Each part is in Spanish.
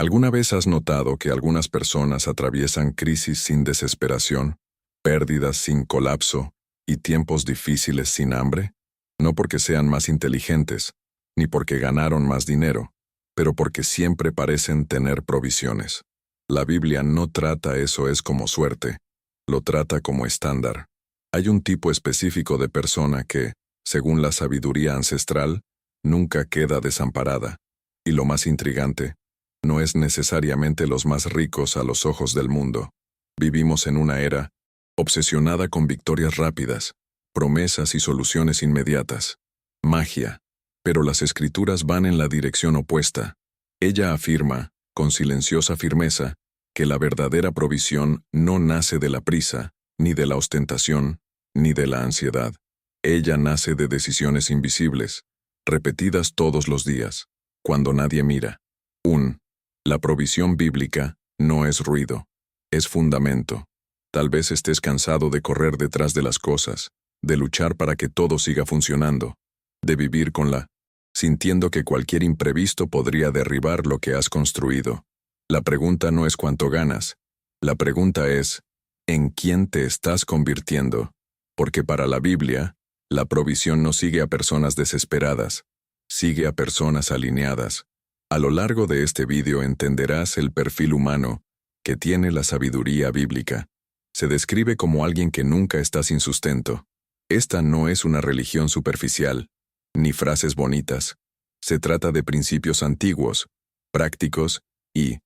¿Alguna vez has notado que algunas personas atraviesan crisis sin desesperación, pérdidas sin colapso y tiempos difíciles sin hambre? No porque sean más inteligentes, ni porque ganaron más dinero, pero porque siempre parecen tener provisiones. La Biblia no trata eso como suerte, lo trata como estándar. Hay un tipo específico de persona que, según la sabiduría ancestral, nunca queda desamparada. Y lo más intrigante, no es necesariamente los más ricos a los ojos del mundo. Vivimos en una era obsesionada con victorias rápidas, promesas y soluciones inmediatas. Magia. Pero las escrituras van en la dirección opuesta. Ella afirma, con silenciosa firmeza, que la verdadera provisión no nace de la prisa, ni de la ostentación, ni de la ansiedad. Ella nace de decisiones invisibles, repetidas todos los días, cuando nadie mira. La provisión bíblica no es ruido, es fundamento. Tal vez estés cansado de correr detrás de las cosas, de luchar para que todo siga funcionando, de vivir sintiendo que cualquier imprevisto podría derribar lo que has construido. La pregunta no es cuánto ganas, la pregunta es, ¿en quién te estás convirtiendo? Porque para la Biblia, la provisión no sigue a personas desesperadas, sigue a personas alineadas. A lo largo de este vídeo entenderás el perfil humano que tiene la sabiduría bíblica. Se describe como alguien que nunca está sin sustento. Esta no es una religión superficial, ni frases bonitas. Se trata de principios antiguos, prácticos y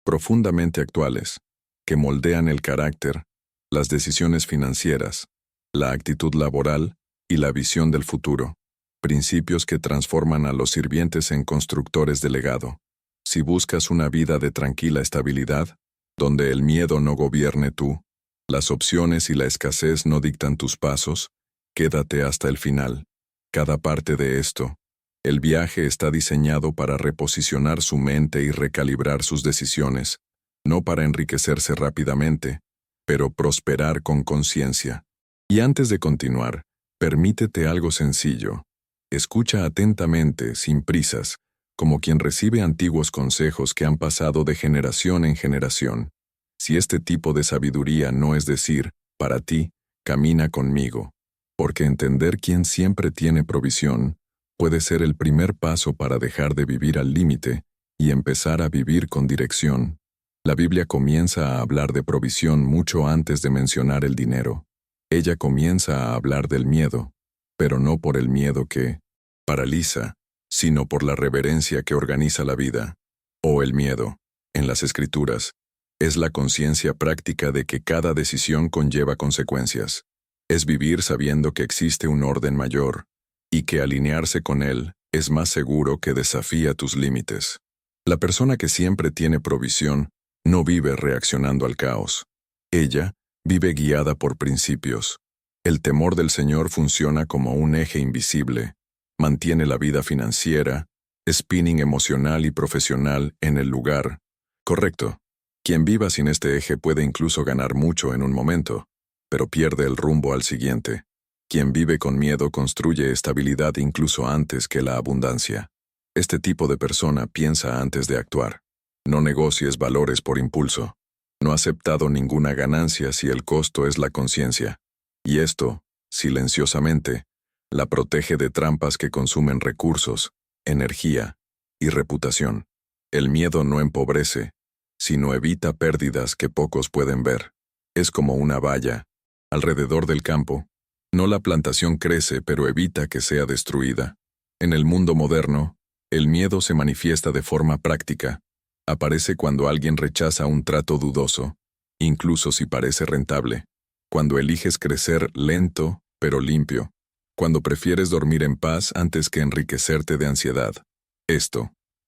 profundamente actuales, que moldean el carácter, las decisiones financieras, la actitud laboral y la visión del futuro. Principios que transforman a los sirvientes en constructores de legado. Si buscas una vida de tranquila estabilidad, donde el miedo no gobierne tú, las opciones y la escasez no dictan tus pasos, quédate hasta el final. Cada parte de esto, el viaje está diseñado para reposicionar su mente y recalibrar sus decisiones, no para enriquecerse rápidamente, pero prosperar con conciencia. Y antes de continuar, permítete algo sencillo. Escucha atentamente, sin prisas, como quien recibe antiguos consejos que han pasado de generación en generación. Si este tipo de sabiduría no es decir, para ti, camina conmigo, porque entender quién siempre tiene provisión puede ser el primer paso para dejar de vivir al límite y empezar a vivir con dirección. La Biblia comienza a hablar de provisión mucho antes de mencionar el dinero. Ella comienza a hablar del miedo, pero no por el miedo que paraliza, sino por la reverencia que organiza la vida. O el miedo, en las Escrituras, es la conciencia práctica de que cada decisión conlleva consecuencias. Es vivir sabiendo que existe un orden mayor, y que alinearse con él es más seguro que desafía tus límites. La persona que siempre tiene provisión no vive reaccionando al caos. Ella vive guiada por principios. El temor del Señor funciona como un eje invisible. Mantiene la vida financiera, spinning emocional y profesional en el lugar correcto. Quien viva sin este eje puede incluso ganar mucho en un momento, pero pierde el rumbo al siguiente. Quien vive con miedo construye estabilidad incluso antes que la abundancia. Este tipo de persona piensa antes de actuar. No negocies valores por impulso. No ha aceptado ninguna ganancia si el costo es la conciencia. Y esto, silenciosamente, la protege de trampas que consumen recursos, energía y reputación. El miedo no empobrece, sino evita pérdidas que pocos pueden ver. Es como una valla, alrededor del campo. No la plantación crece, pero evita que sea destruida. En el mundo moderno, el miedo se manifiesta de forma práctica. Aparece cuando alguien rechaza un trato dudoso, incluso si parece rentable. Cuando eliges crecer lento, pero limpio. Cuando prefieres dormir en paz antes que enriquecerte de ansiedad.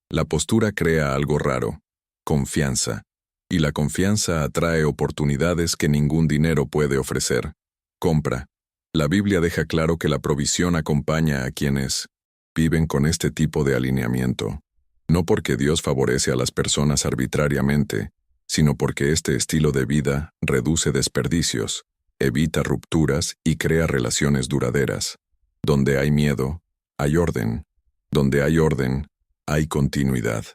La postura crea algo raro, confianza. Y la confianza atrae oportunidades que ningún dinero puede ofrecer. Compra. La Biblia deja claro que la provisión acompaña a quienes viven con este tipo de alineamiento. No porque Dios favorece a las personas arbitrariamente, sino porque este estilo de vida reduce desperdicios, evita rupturas y crea relaciones duraderas. Donde hay miedo, hay orden. Donde hay orden, hay continuidad.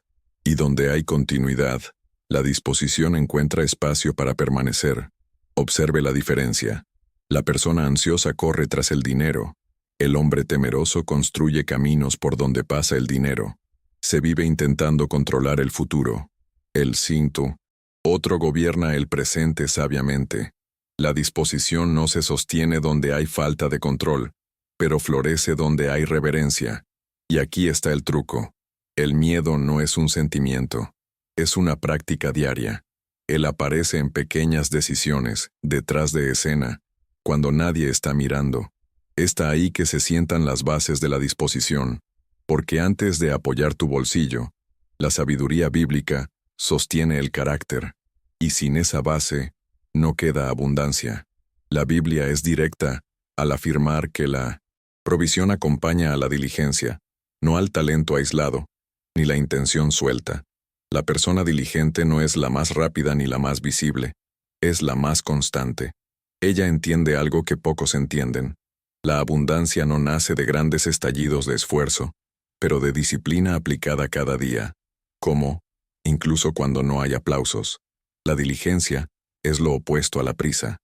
Y donde hay continuidad, la disposición encuentra espacio para permanecer. Observe la diferencia. La persona ansiosa corre tras el dinero. El hombre temeroso construye caminos por donde pasa el dinero. Se vive intentando controlar el futuro. El cinto. Otro gobierna el presente sabiamente. La disposición no se sostiene donde hay falta de control, pero florece donde hay reverencia. Y aquí está el truco. El miedo no es un sentimiento, es una práctica diaria. Él aparece en pequeñas decisiones, detrás de escena, cuando nadie está mirando. Está ahí que se sientan las bases de la disposición, porque antes de apoyar tu bolsillo, la sabiduría bíblica sostiene el carácter, y sin esa base, no queda abundancia. La Biblia es directa al afirmar que la provisión acompaña a la diligencia, no al talento aislado, ni la intención suelta. La persona diligente no es la más rápida ni la más visible, es la más constante. Ella entiende algo que pocos entienden. La abundancia no nace de grandes estallidos de esfuerzo, pero de disciplina aplicada cada día. Como, incluso cuando no hay aplausos, la diligencia es lo opuesto a la prisa.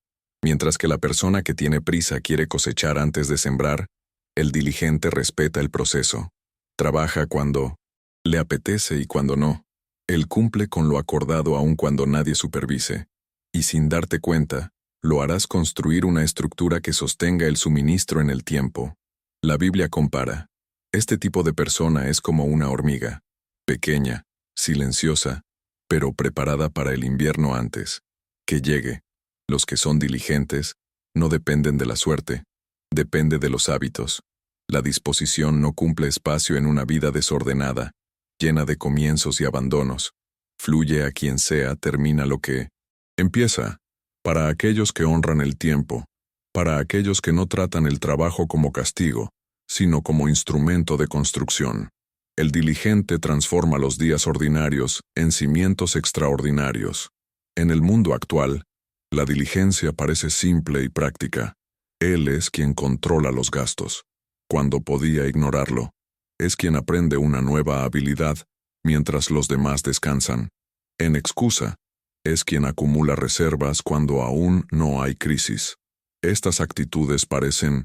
Mientras que la persona que tiene prisa quiere cosechar antes de sembrar, el diligente respeta el proceso. Trabaja cuando le apetece y cuando no. Él cumple con lo acordado aun cuando nadie supervise. Y sin darte cuenta, lo harás construir una estructura que sostenga el suministro en el tiempo. La Biblia compara. Este tipo de persona es como una hormiga, pequeña, silenciosa, pero preparada para el invierno antes que llegue. Los que son diligentes no dependen de la suerte, depende de los hábitos. La disposición no cumple espacio en una vida desordenada, llena de comienzos y abandonos. Fluye a quien sea, termina lo que empieza. Para aquellos que honran el tiempo, para aquellos que no tratan el trabajo como castigo, sino como instrumento de construcción. El diligente transforma los días ordinarios en cimientos extraordinarios. En el mundo actual, la diligencia parece simple y práctica. Él es quien controla los gastos, cuando podía ignorarlo. Es quien aprende una nueva habilidad, mientras los demás descansan. En excusa, es quien acumula reservas cuando aún no hay crisis. Estas actitudes parecen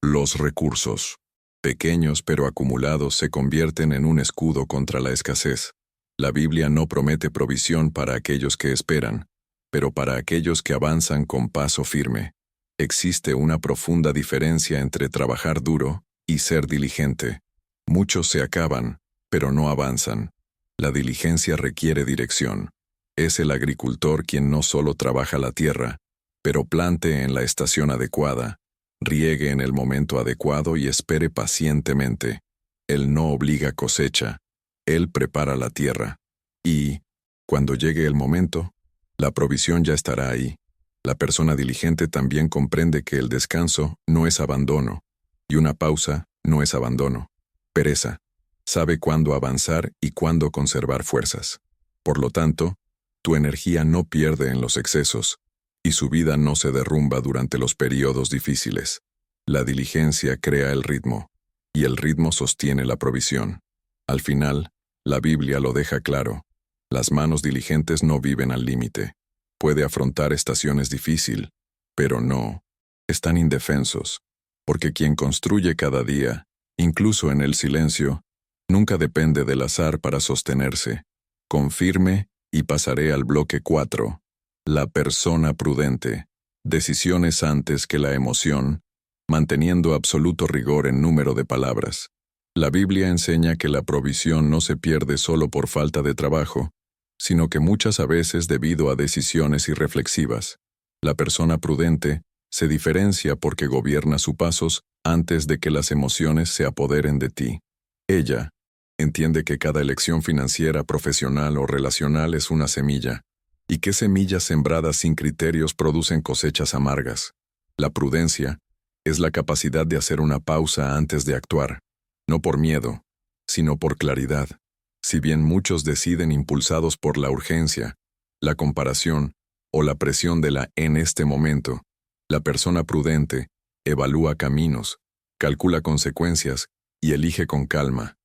los recursos. Pequeños pero acumulados se convierten en un escudo contra la escasez. La Biblia no promete provisión para aquellos que esperan, pero para aquellos que avanzan con paso firme. Existe una profunda diferencia entre trabajar duro y ser diligente. Muchos se acaban, pero no avanzan. La diligencia requiere dirección. Es el agricultor quien no solo trabaja la tierra, pero plante en la estación adecuada, riegue en el momento adecuado y espere pacientemente. Él no obliga cosecha, él prepara la tierra. Y, cuando llegue el momento, la provisión ya estará ahí. La persona diligente también comprende que el descanso no es abandono, y una pausa no es abandono. Pereza. Sabe cuándo avanzar y cuándo conservar fuerzas. Por lo tanto, tu energía no pierde en los excesos, y su vida no se derrumba durante los periodos difíciles. La diligencia crea el ritmo, y el ritmo sostiene la provisión. Al final, la Biblia lo deja claro. Las manos diligentes no viven al límite. Puede afrontar estaciones difíciles, pero no. Están indefensos, porque quien construye cada día, incluso en el silencio, nunca depende del azar para sostenerse. Confirme y pasaré al bloque 4. La persona prudente. Decisiones antes que la emoción, manteniendo absoluto rigor en número de palabras. La Biblia enseña que la provisión no se pierde solo por falta de trabajo, sino que muchas veces debido a decisiones irreflexivas. La persona prudente se diferencia porque gobierna sus pasos antes de que las emociones se apoderen de ti. Ella entiende que cada elección financiera, profesional o relacional es una semilla, y que semillas sembradas sin criterios producen cosechas amargas. La prudencia es la capacidad de hacer una pausa antes de actuar, no por miedo, sino por claridad. Si bien muchos deciden impulsados por la urgencia, la comparación o la presión de la en este momento, la persona prudente evalúa caminos, calcula consecuencias y elige con calma.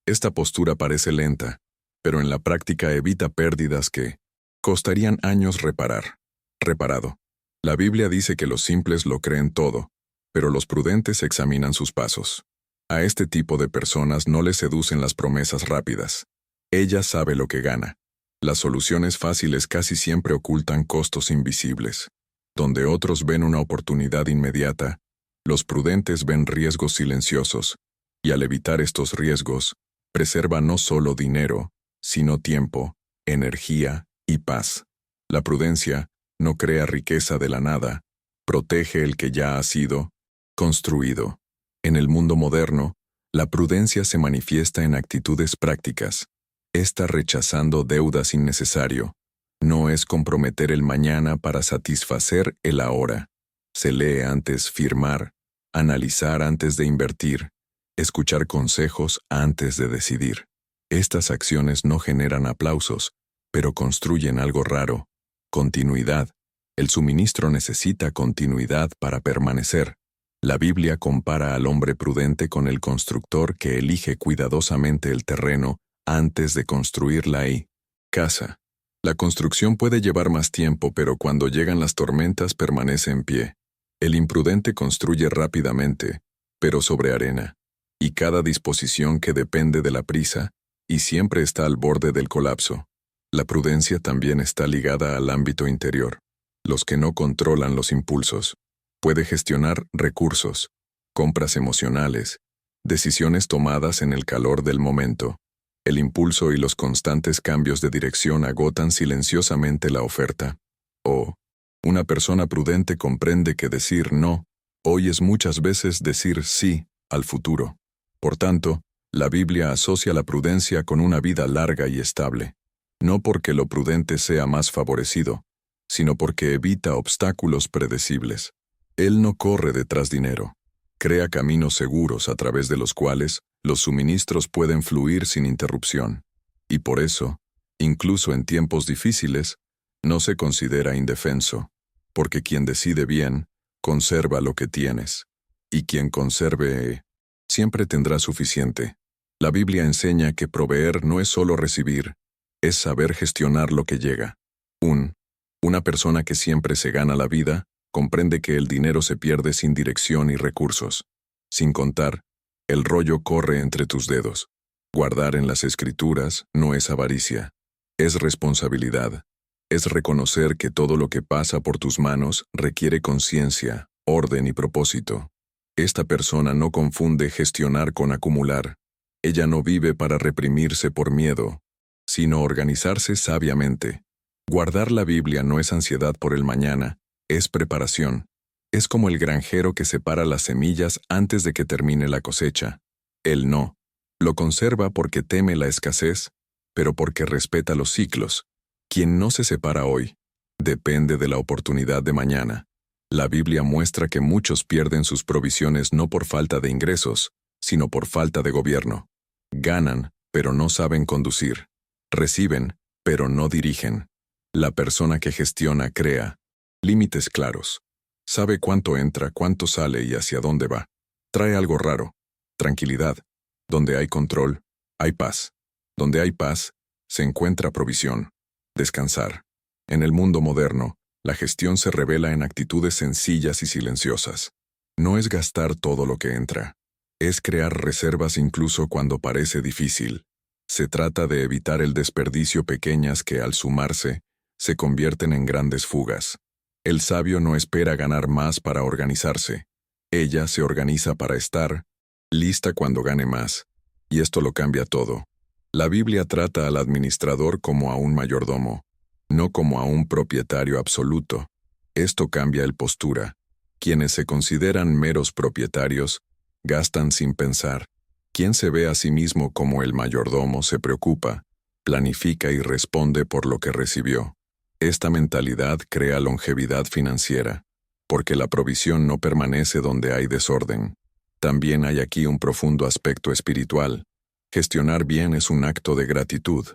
Esta postura parece lenta, pero en la práctica evita pérdidas que costarían años reparado. La Biblia dice que los simples lo creen todo, pero los prudentes examinan sus pasos. A este tipo de personas no les seducen las promesas rápidas. Ella sabe lo que gana. Las soluciones fáciles casi siempre ocultan costos invisibles. Donde otros ven una oportunidad inmediata, los prudentes ven riesgos silenciosos, y al evitar estos riesgos, preserva no solo dinero, sino tiempo, energía y paz. La prudencia no crea riqueza de la nada, protege el que ya ha sido construido. En el mundo moderno, la prudencia se manifiesta en actitudes prácticas. Está rechazando deudas innecesario. No es comprometer el mañana para satisfacer el ahora. Se lee antes firmar, analizar antes de invertir, escuchar consejos antes de decidir. Estas acciones no generan aplausos, pero construyen algo raro: continuidad. El suministro necesita continuidad para permanecer. La Biblia compara al hombre prudente con el constructor que elige cuidadosamente el terreno antes de construir la casa. La construcción puede llevar más tiempo, pero cuando llegan las tormentas permanece en pie. El imprudente construye rápidamente, pero sobre arena, y cada disposición que depende de la prisa, y siempre está al borde del colapso. La prudencia también está ligada al ámbito interior. Los que no controlan los impulsos. Puede gestionar recursos, compras emocionales, decisiones tomadas en el calor del momento. El impulso y los constantes cambios de dirección agotan silenciosamente la oferta. Una persona prudente comprende que decir no hoy es muchas veces decir sí al futuro. Por tanto, la Biblia asocia la prudencia con una vida larga y estable. No porque lo prudente sea más favorecido, sino porque evita obstáculos predecibles. Él no corre detrás dinero. Crea caminos seguros a través de los cuales los suministros pueden fluir sin interrupción. Y por eso, incluso en tiempos difíciles, no se considera indefenso, porque quien decide bien, conserva lo que tienes. Y quien conserve, siempre tendrá suficiente. La Biblia enseña que proveer no es solo recibir, es saber gestionar lo que llega. Una persona que siempre se gana la vida, comprende que el dinero se pierde sin dirección y recursos. Sin contar, el rollo corre entre tus dedos. Guardar en las Escrituras no es avaricia, es responsabilidad. Es reconocer que todo lo que pasa por tus manos requiere conciencia, orden y propósito. Esta persona no confunde gestionar con acumular. Ella no vive para reprimirse por miedo, sino organizarse sabiamente. Guardar la Biblia no es ansiedad por el mañana, es preparación. Es como el granjero que separa las semillas antes de que termine la cosecha. Él no. Lo conserva porque teme la escasez, pero porque respeta los ciclos. Quien no se separa hoy, depende de la oportunidad de mañana. La Biblia muestra que muchos pierden sus provisiones no por falta de ingresos, sino por falta de gobierno. Ganan, pero no saben conducir. Reciben, pero no dirigen. La persona que gestiona crea límites claros. Sabe cuánto entra, cuánto sale y hacia dónde va. Trae algo raro: tranquilidad. Donde hay control, hay paz. Donde hay paz, se encuentra provisión. Descansar. En el mundo moderno, la gestión se revela en actitudes sencillas y silenciosas. No es gastar todo lo que entra. Es crear reservas incluso cuando parece difícil. Se trata de evitar el desperdicio pequeñas que, al sumarse, se convierten en grandes fugas. El sabio no espera ganar más para organizarse. Ella se organiza para estar lista cuando gane más. Y esto lo cambia todo. La Biblia trata al administrador como a un mayordomo, no como a un propietario absoluto. Esto cambia el postura. Quienes se consideran meros propietarios, gastan sin pensar. Quien se ve a sí mismo como el mayordomo se preocupa, planifica y responde por lo que recibió. Esta mentalidad crea longevidad financiera, porque la provisión no permanece donde hay desorden. También hay aquí un profundo aspecto espiritual. Gestionar bien es un acto de gratitud.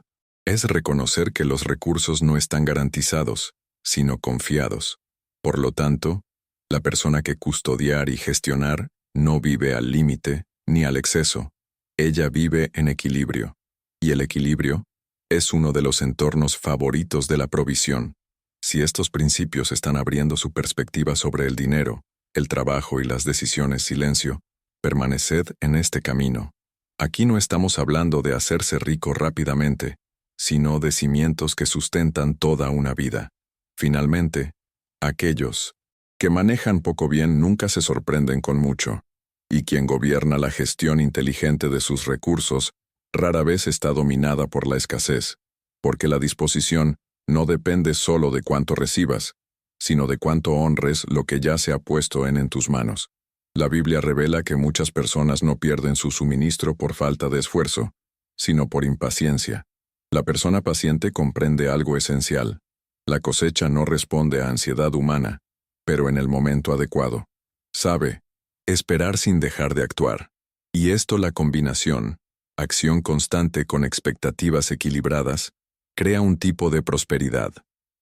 Es reconocer que los recursos no están garantizados, sino confiados. Por lo tanto, la persona que custodiar y gestionar no vive al límite ni al exceso. Ella vive en equilibrio. Y el equilibrio Es uno de los entornos favoritos de la provisión. Si estos principios están abriendo su perspectiva sobre el dinero, el trabajo y las decisiones, silencio, permaneced en este camino. Aquí no estamos hablando de hacerse rico rápidamente, sino de cimientos que sustentan toda una vida. Finalmente, aquellos que manejan poco bien nunca se sorprenden con mucho, y quien gobierna la gestión inteligente de sus recursos rara vez está dominada por la escasez, porque la disposición no depende solo de cuánto recibas, sino de cuánto honres lo que ya se ha puesto en tus manos. La Biblia revela que muchas personas no pierden su suministro por falta de esfuerzo, sino por impaciencia. La persona paciente comprende algo esencial. La cosecha no responde a ansiedad humana, pero en el momento adecuado. Sabe esperar sin dejar de actuar. Y esto, la combinación, acción constante con expectativas equilibradas, crea un tipo de prosperidad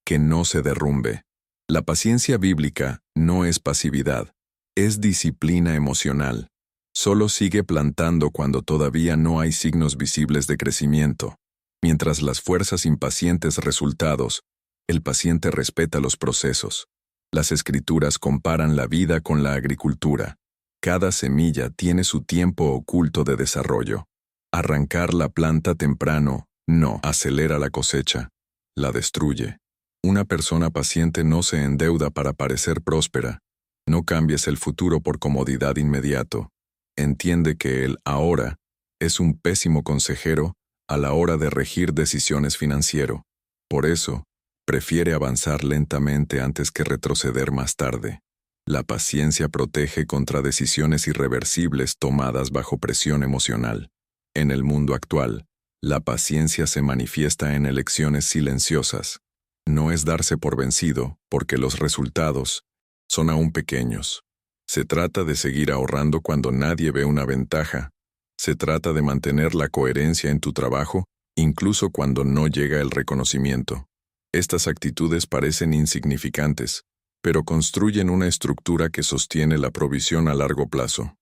que no se derrumbe. La paciencia bíblica no es pasividad, es disciplina emocional. Solo sigue plantando cuando todavía no hay signos visibles de crecimiento. Mientras las fuerzas impacientes resultados, el paciente respeta los procesos. Las Escrituras comparan la vida con la agricultura. Cada semilla tiene su tiempo oculto de desarrollo. Arrancar la planta temprano no acelera la cosecha, la destruye. Una persona paciente no se endeuda para parecer próspera. No cambies el futuro por comodidad inmediato. Entiende que el ahora es un pésimo consejero a la hora de regir decisiones financieras. Por eso, prefiere avanzar lentamente antes que retroceder más tarde. La paciencia protege contra decisiones irreversibles tomadas bajo presión emocional. En el mundo actual, la paciencia se manifiesta en elecciones silenciosas. No es darse por vencido, porque los resultados son aún pequeños. Se trata de seguir ahorrando cuando nadie ve una ventaja. Se trata de mantener la coherencia en tu trabajo, incluso cuando no llega el reconocimiento. Estas actitudes parecen insignificantes, pero construyen una estructura que sostiene la provisión a largo plazo.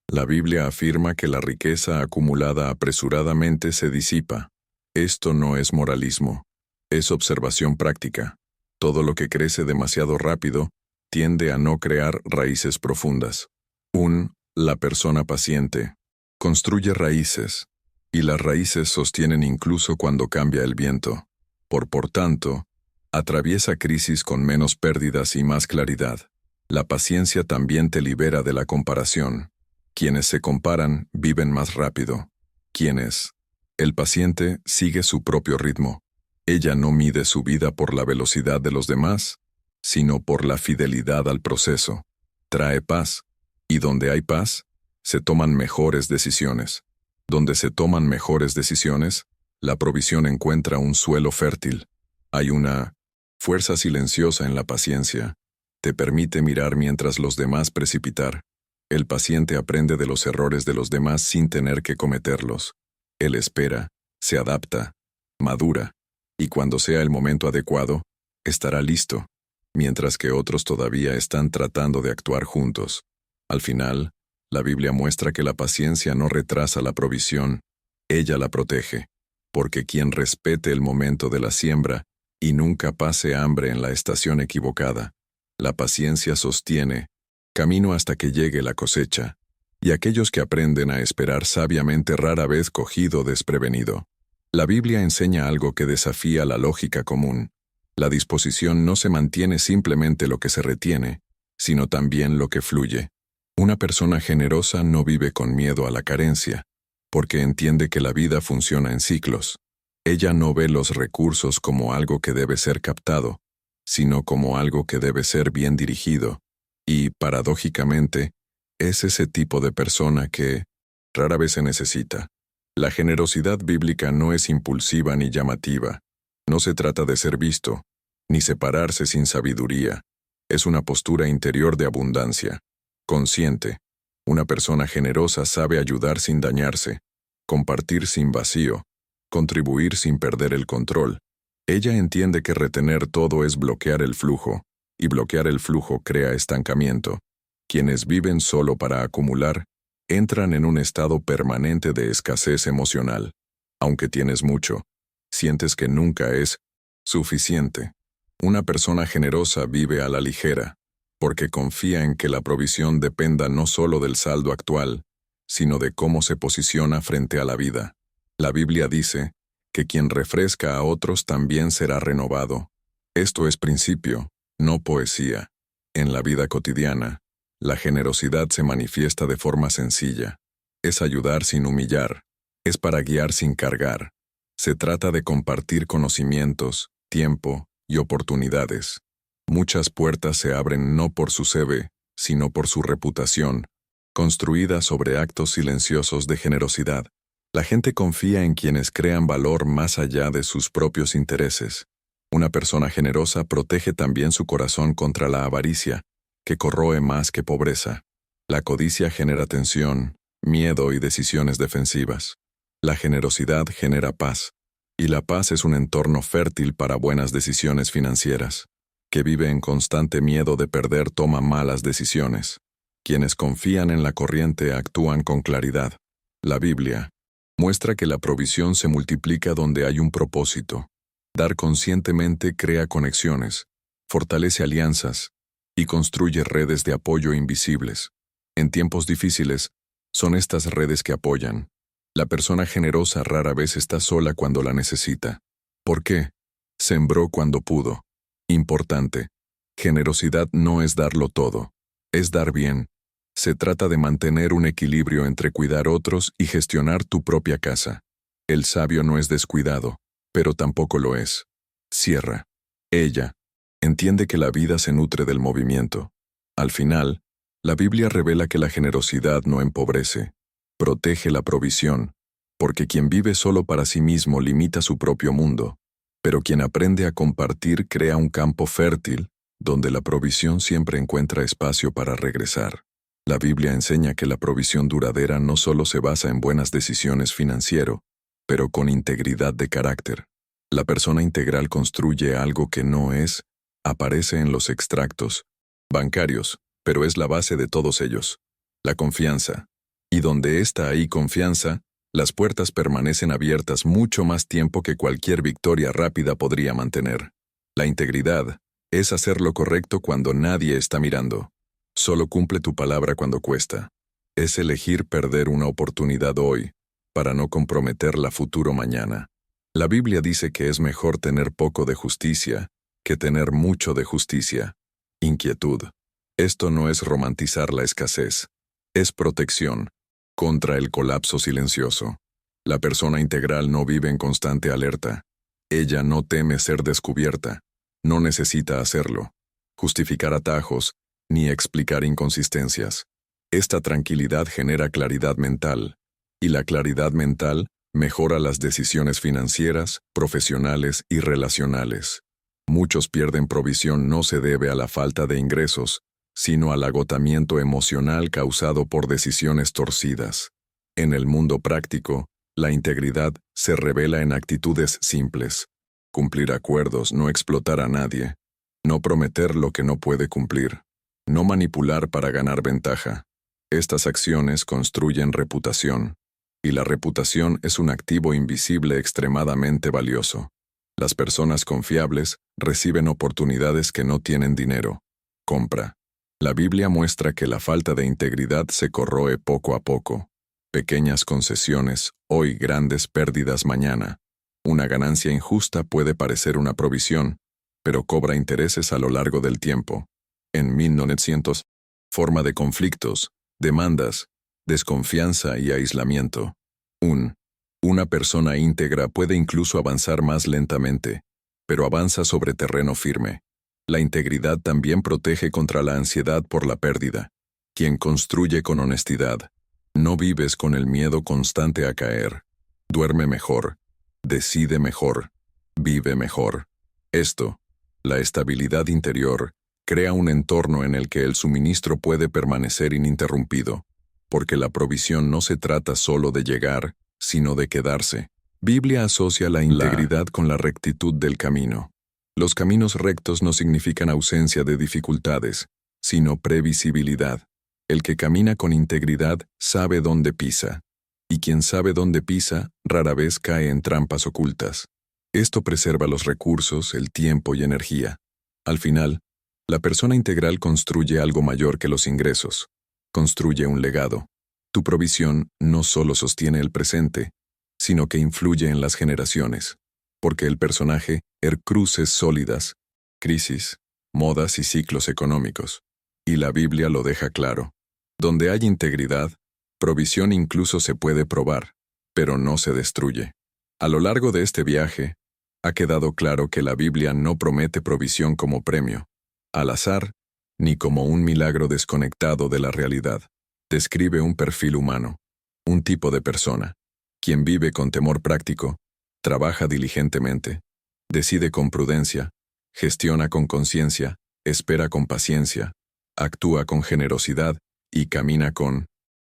La Biblia afirma que la riqueza acumulada apresuradamente se disipa. Esto no es moralismo, es observación práctica. Todo lo que crece demasiado rápido tiende a no crear raíces profundas. La persona paciente construye raíces, y las raíces sostienen incluso cuando cambia el viento. Por tanto, atraviesa crisis con menos pérdidas y más claridad. La paciencia también te libera de la comparación. Quienes se comparan viven más rápido. El paciente sigue su propio ritmo. Ella no mide su vida por la velocidad de los demás, sino por la fidelidad al proceso. Trae paz, y donde hay paz, se toman mejores decisiones. Donde se toman mejores decisiones, la provisión encuentra un suelo fértil. Hay una fuerza silenciosa en la paciencia. Te permite mirar mientras los demás precipitar. El paciente aprende de los errores de los demás sin tener que cometerlos. Él espera, se adapta, madura, y cuando sea el momento adecuado, estará listo, mientras que otros todavía están tratando de actuar juntos. Al final, la Biblia muestra que la paciencia no retrasa la provisión, ella la protege, porque quien respete el momento de la siembra y nunca pase hambre en la estación equivocada, la paciencia sostiene camino hasta que llegue la cosecha, y aquellos que aprenden a esperar sabiamente rara vez cogido desprevenido. La Biblia enseña algo que desafía la lógica común. La disposición no se mantiene simplemente lo que se retiene, sino también lo que fluye. Una persona generosa no vive con miedo a la carencia, porque entiende que la vida funciona en ciclos. Ella no ve los recursos como algo que debe ser captado, sino como algo que debe ser bien dirigido. Y, paradójicamente, es ese tipo de persona que rara vez se necesita. La generosidad bíblica no es impulsiva ni llamativa. No se trata de ser visto, ni separarse sin sabiduría. Es una postura interior de abundancia, consciente. Una persona generosa sabe ayudar sin dañarse, compartir sin vacío, contribuir sin perder el control. Ella entiende que retener todo es bloquear el flujo, y bloquear el flujo crea estancamiento. Quienes viven solo para acumular, entran en un estado permanente de escasez emocional. Aunque tienes mucho, sientes que nunca es suficiente. Una persona generosa vive a la ligera, porque confía en que la provisión dependa no solo del saldo actual, sino de cómo se posiciona frente a la vida. La Biblia dice que quien refresca a otros también será renovado. Esto es principio, no poesía. En la vida cotidiana, la generosidad se manifiesta de forma sencilla. Es ayudar sin humillar. Es para guiar sin cargar. Se trata de compartir conocimientos, tiempo y oportunidades. Muchas puertas se abren no por su CV, sino por su reputación, construida sobre actos silenciosos de generosidad. La gente confía en quienes crean valor más allá de sus propios intereses. Una persona generosa protege también su corazón contra la avaricia, que corroe más que pobreza. La codicia genera tensión, miedo y decisiones defensivas. La generosidad genera paz, y la paz es un entorno fértil para buenas decisiones financieras. Que vive en constante miedo de perder toma malas decisiones. Quienes confían en la corriente actúan con claridad. La Biblia muestra que la provisión se multiplica donde hay un propósito. Dar conscientemente crea conexiones, fortalece alianzas y construye redes de apoyo invisibles. En tiempos difíciles, son estas redes que apoyan. La persona generosa rara vez está sola cuando la necesita. ¿Por qué? Sembró cuando pudo. Importante. Generosidad no es darlo todo. Es dar bien. Se trata de mantener un equilibrio entre cuidar otros y gestionar tu propia casa. El sabio no es descuidado, pero tampoco lo es. Cierra. Ella entiende que la vida se nutre del movimiento. Al final, la Biblia revela que la generosidad no empobrece. Protege la provisión, porque quien vive solo para sí mismo limita su propio mundo. Pero quien aprende a compartir crea un campo fértil, donde la provisión siempre encuentra espacio para regresar. La Biblia enseña que la provisión duradera no solo se basa en buenas decisiones financieras, pero con integridad de carácter. La persona integral construye algo que no es, aparece en los extractos bancarios, pero es la base de todos ellos. La confianza. Y donde está ahí confianza, las puertas permanecen abiertas mucho más tiempo que cualquier victoria rápida podría mantener. La integridad es hacer lo correcto cuando nadie está mirando. Solo cumple tu palabra cuando cuesta. Es elegir perder una oportunidad hoy, para no comprometer la futuro mañana. La Biblia dice que es mejor tener poco de justicia que tener mucho de justicia. Inquietud. Esto no es romantizar la escasez. Es protección contra el colapso silencioso. La persona integral no vive en constante alerta. Ella no teme ser descubierta. No necesita hacerlo, justificar atajos, ni explicar inconsistencias. Esta tranquilidad genera claridad mental, y la claridad mental mejora las decisiones financieras, profesionales y relacionales. Muchos pierden provisión no se debe a la falta de ingresos, sino al agotamiento emocional causado por decisiones torcidas. En el mundo práctico, la integridad se revela en actitudes simples. Cumplir acuerdos, no explotar a nadie, no prometer lo que no puede cumplir, no manipular para ganar ventaja. Estas acciones construyen reputación, y la reputación es un activo invisible extremadamente valioso. Las personas confiables reciben oportunidades que no tienen dinero. Compra. La Biblia muestra que la falta de integridad se corroe poco a poco. Pequeñas concesiones, hoy grandes pérdidas mañana. Una ganancia injusta puede parecer una provisión, pero cobra intereses a lo largo del tiempo. En 1900, forma de conflictos, demandas, desconfianza y aislamiento. Una persona íntegra puede incluso avanzar más lentamente, pero avanza sobre terreno firme. La integridad también protege contra la ansiedad por la pérdida. Quien construye con honestidad, no vives con el miedo constante a caer. Duerme mejor, decide mejor, vive mejor. Esto, la estabilidad interior, crea un entorno en el que el suministro puede permanecer ininterrumpido, porque la provisión no se trata solo de llegar, sino de quedarse. Biblia asocia la integridad con la rectitud del camino. Los caminos rectos no significan ausencia de dificultades, sino previsibilidad. El que camina con integridad sabe dónde pisa. y quien sabe dónde pisa, rara vez cae en trampas ocultas. Esto preserva los recursos, el tiempo y energía. Al final, la persona integral construye algo mayor que los ingresos. Construye un legado. Tu provisión no solo sostiene el presente, sino que influye en las generaciones. Porque el personaje cruces sólidas, crisis, modas y ciclos económicos. Y la Biblia lo deja claro. Donde hay integridad, provisión incluso se puede probar, pero no se destruye. A lo largo de este viaje, ha quedado claro que la Biblia no promete provisión como premio, al azar, ni como un milagro desconectado de la realidad. Describe un perfil humano, un tipo de persona, quien vive con temor práctico, trabaja diligentemente, decide con prudencia, gestiona con conciencia, espera con paciencia, actúa con generosidad y camina con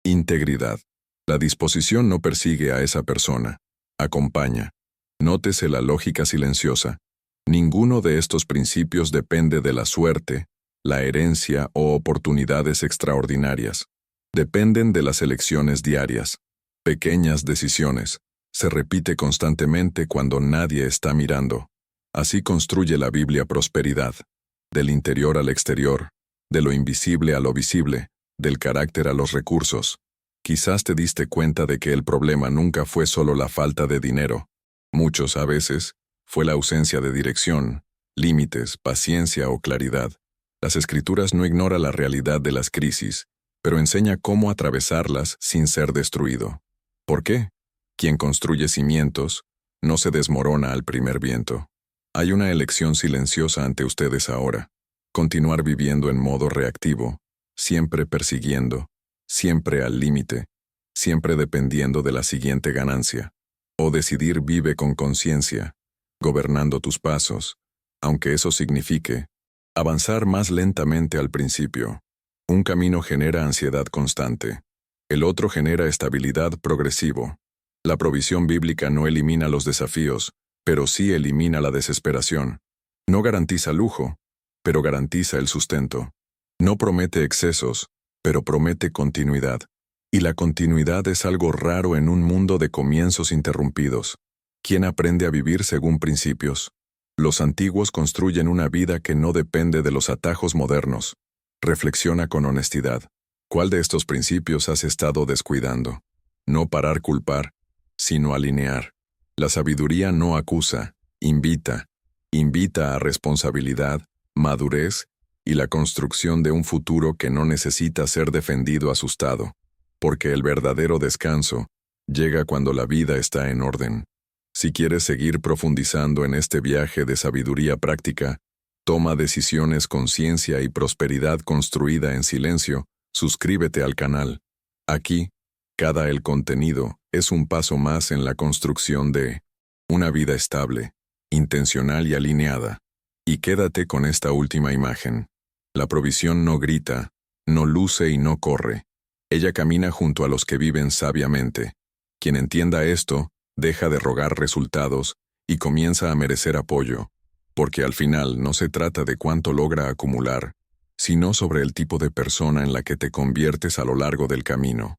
integridad. La disposición no persigue a esa persona, acompaña. Nótese la lógica silenciosa. Ninguno de estos principios depende de la suerte, la herencia o oportunidades extraordinarias. Dependen de las elecciones diarias. Pequeñas decisiones. Se repite constantemente cuando nadie está mirando. Así construye la Biblia prosperidad. Del interior al exterior, de lo invisible a lo visible, del carácter a los recursos. Quizás te diste cuenta de que el problema nunca fue solo la falta de dinero. Muchos, a veces, fue la ausencia de dirección, límites, paciencia o claridad. Las Escrituras no ignoran la realidad de las crisis, pero enseña cómo atravesarlas sin ser destruido. ¿Por qué? Quien construye cimientos no se desmorona al primer viento. Hay una elección silenciosa ante ustedes ahora. Continuar viviendo en modo reactivo, siempre persiguiendo, siempre al límite, siempre dependiendo de la siguiente ganancia. O decidir vive con conciencia, gobernando tus pasos, aunque eso signifique avanzar más lentamente al principio. Un camino genera ansiedad constante. El otro genera estabilidad progresivo. La provisión bíblica no elimina los desafíos, pero sí elimina la desesperación. No garantiza lujo, pero garantiza el sustento. No promete excesos, pero promete continuidad. Y la continuidad es algo raro en un mundo de comienzos interrumpidos. ¿Quién aprende a vivir según principios? Los antiguos construyen una vida que no depende de los atajos modernos. Reflexiona con honestidad. ¿Cuál de estos principios has estado descuidando? No parar culpar, sino alinear. La sabiduría no acusa, invita. Invita a responsabilidad, madurez y la construcción de un futuro que no necesita ser defendido asustado. Porque el verdadero descanso llega cuando la vida está en orden. Si quieres seguir profundizando en este viaje de sabiduría práctica, toma decisiones con ciencia y prosperidad construida en silencio, suscríbete al canal. Aquí, el contenido es un paso más en la construcción de una vida estable, intencional y alineada. Y quédate con esta última imagen. La provisión no grita, no luce y no corre. Ella camina junto a los que viven sabiamente. Quien entienda esto, deja de rogar resultados y comienza a merecer apoyo, porque al final no se trata de cuánto logra acumular, sino sobre el tipo de persona en la que te conviertes a lo largo del camino.